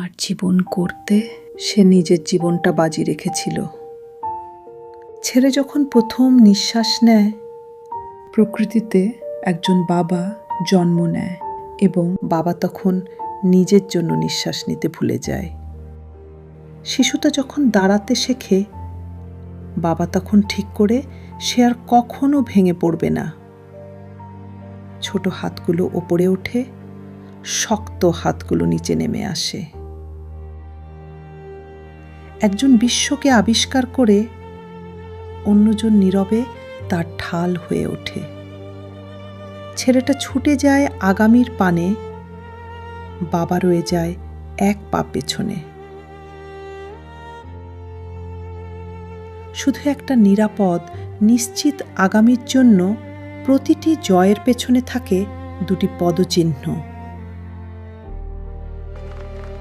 তার জীবন করতে সে নিজের জীবনটা বাজি রেখেছিল। ছেলে যখন প্রথম নিঃশ্বাস নেয়, প্রকৃতিতে একজন বাবা জন্ম নেয় এবং বাবা তখন নিজের জন্য নিঃশ্বাস নিতে ভুলে যায়। শিশুটা যখন দাঁড়াতে শেখে, বাবা তখন ঠিক করে সে আর কখনো ভেঙে পড়বে না। ছোট হাতগুলো ওপরে ওঠে, শক্ত হাতগুলো নিচে নেমে আসে। একজন বিশ্বকে আবিষ্কার করে অন্যজন নীরবে তার ঢাল হয়ে ওঠে। ছেলেটা ছুটে যায় আগামীর পানে, বাবা রয়ে যায় এক পা পেছনে। শুধু একটা নিরাপদ, নিশ্চিত আগামীর জন্য প্রতিটি জয়ের পেছনে থাকে দুটি পদচিহ্ন।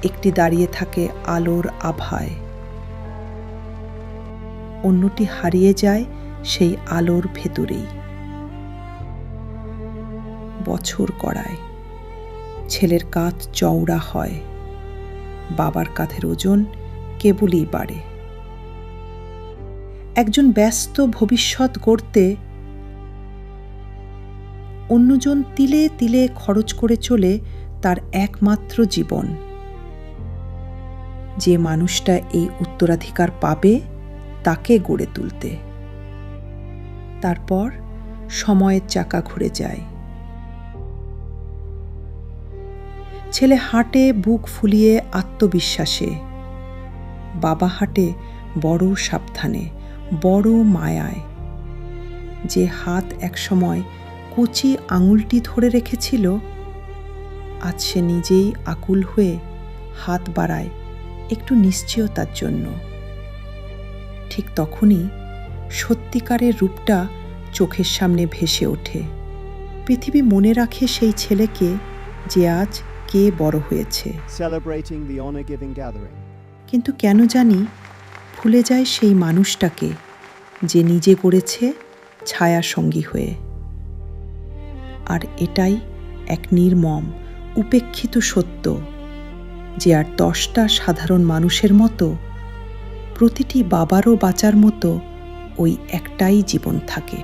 একটি দাঁড়িয়ে থাকে আলোর আভায়, অন্যটি হারিয়ে যায় সেই আলোর ভেতরেই। বছর গড়ায়, ছেলের কাঁধ চওড়া হয়, বাবার কাঁধের ওজন কেবলই বাড়ে। একজন ব্যস্ত ভবিষ্যৎ গড়তে অন্যজন তিলে তিলে খরচ করে চলে তার একমাত্র জীবন। যে মানুষটা এই উত্তরাধিকার পাবে তাকে গড়ে তুলতে। তারপর সময়ের চাকা ঘুরে যায়। ছেলে হাঁটে বুক ফুলিয়ে আত্মবিশ্বাসে, বাবা হাঁটে বড় সাবধানে, বড় মায়ায়। যে হাত একসময় কচি আঙুলটি ধরে রেখেছিল, আজ সে নিজেই আকুল হয়ে হাত বাড়ায় একটু নিশ্চয়তার জন্য। ঠিক তখনই সত্যিকারের রূপটা চোখের সামনে ভেসে ওঠে। পৃথিবী মনে রাখে সেই ছেলেকে যে আজ কে বড় হয়েছে। কিন্তু কেন জানি ভুলে যায় সেই মানুষটাকে যে নিজে গড়েছে ছায়া সঙ্গী হয়ে। আর এটাই এক নির্মম, উপেক্ষিত সত্য যে আর 10টা সাধারণ মানুষের মতো প্রতিটি বাবারও বাঁচার মতো ওই একটাই জীবন থাকে।